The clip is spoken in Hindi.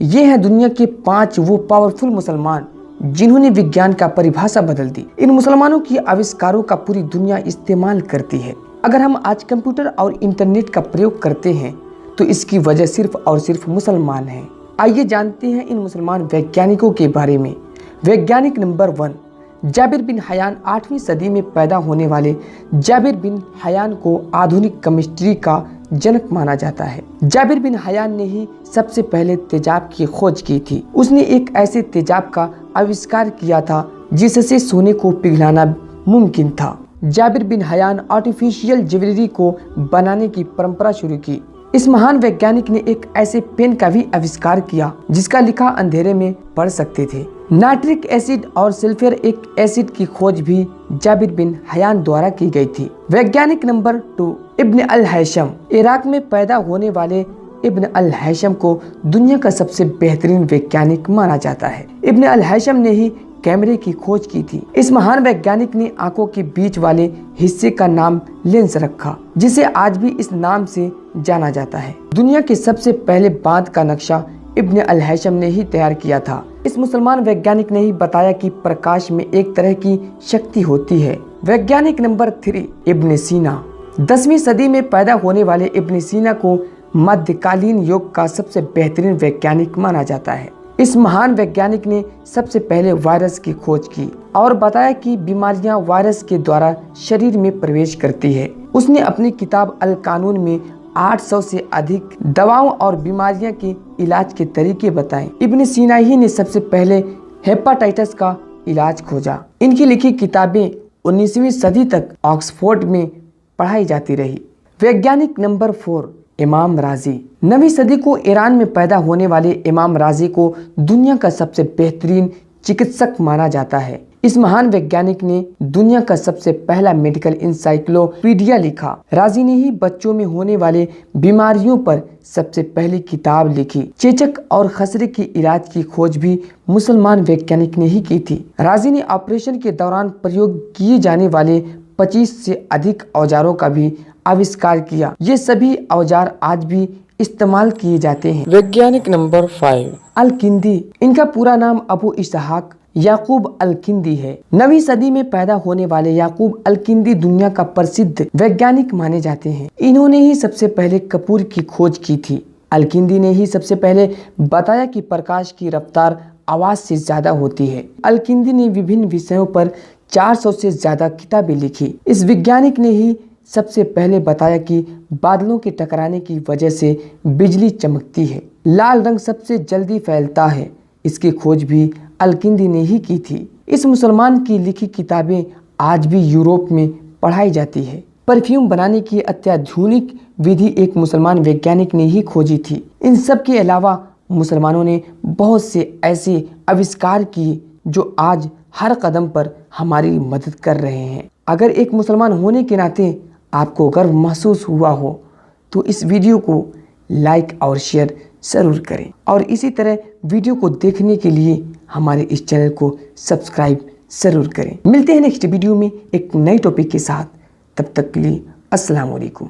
ये हैं दुनिया के 5 वो पावरफुल मुसलमान जिन्होंने विज्ञान का परिभाषा बदल दी। इन मुसलमानों की आविष्कारों का पूरी दुनिया इस्तेमाल करती है। अगर हम आज कंप्यूटर और इंटरनेट का प्रयोग करते हैं तो इसकी वजह सिर्फ और सिर्फ मुसलमान हैं। आइए जानते हैं इन मुसलमान वैज्ञानिकों के बारे में। वैज्ञानिक नंबर 1, जाबिर बिन हयान। 8वीं सदी में पैदा होने वाले जाबिर बिन हयान को आधुनिक केमिस्ट्री का जनक माना जाता है। जाबिर बिन हयान ने ही सबसे पहले तेजाब की खोज की थी। उसने एक ऐसे तेजाब का आविष्कार किया था जिससे सोने को पिघलाना मुमकिन था। Jabir bin Hayyan artificial jewellery को बनाने की परंपरा शुरू की। इस महान वैज्ञानिक ने एक ऐसे पेन का भी आविष्कार किया जिसका लिखा अंधेरे में पढ़ सकते थे। नाइट्रिक एसिड और सल्फ्यूरिक एसिड की खोज भी जाबिर बिन हयान द्वारा की गई थी। वैज्ञानिक नंबर 2, इब्न अल हैशम। इराक में पैदा होने वाले इब्न अल हैशम को दुनिया का सबसे बेहतरीन वैज्ञानिक माना जाता है। इब्न अल हैशम ने ही कैमरे की खोज की थी। इस महान वैज्ञानिक ने आंखों के बीच वाले हिस्से का नाम लेंस रखा, जिसे आज भी इस नाम से जाना जाता है। दुनिया के सबसे पहले बांध का नक्शा इब्न अल हैशम ने ही तैयार किया था। इस मुसलमान वैज्ञानिक ने ही बताया कि प्रकाश में एक तरह की शक्ति होती है। वैज्ञानिक नंबर 3, इब्न सीना। 10वीं सदी में पैदा होने वाले इब्न सीना को मध्यकालीन युग का सबसे बेहतरीन वैज्ञानिक माना जाता है। इस महान वैज्ञानिक ने सबसे पहले वायरस की खोज की और बताया कि बीमारियां वायरस के द्वारा शरीर में प्रवेश करती है। उसने अपनी किताब अल कानून में 800 से अधिक दवाओं और बीमारियां के इलाज के तरीके बताए। इब्न सीना ही ने सबसे पहले हेपाटाइटिस का इलाज खोजा। इनकी लिखी किताबें 19वीं सदी तक ऑक्सफोर्ड में पढ़ाई जाती रही। वैज्ञानिक नंबर 4, इमाम राजी। 9वीं सदी को ईरान में पैदा होने वाले इमाम राजी को दुनिया का सबसे बेहतरीन चिकित्सक माना जाता है। इस महान वैज्ञानिक ने दुनिया का सबसे पहला मेडिकल इंसाइक्लोपीडिया लिखा। राजी ने ही बच्चों में होने वाले बीमारियों पर सबसे पहली किताब लिखी। चेचक और खसरे के इलाज की खोज भी मुसलमान वैज्ञानिक ने ही की थी। राजी ने ऑपरेशन के दौरान प्रयोग किए जाने वाले 25 से अधिक औजारों का भी आविष्कार किया। ये सभी औजार आज भी इस्तेमाल किए जाते हैं। वैज्ञानिक नंबर 5, अल किंदी। इनका पूरा नाम अबू इसहाक याकूब अल किंदी है। 9वीं सदी में पैदा होने वाले याकूब अल किंदी दुनिया का प्रसिद्ध वैज्ञानिक माने जाते हैं। इन्होंने ही सबसे पहले कपूर की खोज की थी। अल किंदी ने ही सबसे पहले बताया कि प्रकाश की रफ्तार आवाज से ज्यादा होती है। अल किंदी ने विभिन्न विषयों पर 400 से ज्यादा किताबें लिखी। इस वैज्ञानिक ने ही सबसे पहले बताया कि बादलों के टकराने की वजह से बिजली चमकती है। लाल रंग सबसे जल्दी फैलता है। इसकी खोज भी अल किंदी ने ही की थी। इस मुसलमान की लिखी किताबें आज भी यूरोप में पढ़ाई जाती है। परफ्यूम बनाने की अत्याधुनिक विधि एक मुसलमान वैज्ञानिक ने ही खोजी थी। इन सब के अलावा मुसलमानों ने बहुत से ऐसे आविष्कार किए जो आज हर कदम पर हमारी मदद कर रहे हैं। अगर एक मुसलमान होने के नाते आपको गर्व महसूस हुआ हो तो इस वीडियो को लाइक और शेयर ज़रूर करें और इसी तरह वीडियो को देखने के लिए हमारे इस चैनल को सब्सक्राइब ज़रूर करें। मिलते हैं नेक्स्ट वीडियो में एक नई टॉपिक के साथ। तब तक के लिए अस्सलाम वालेकुम।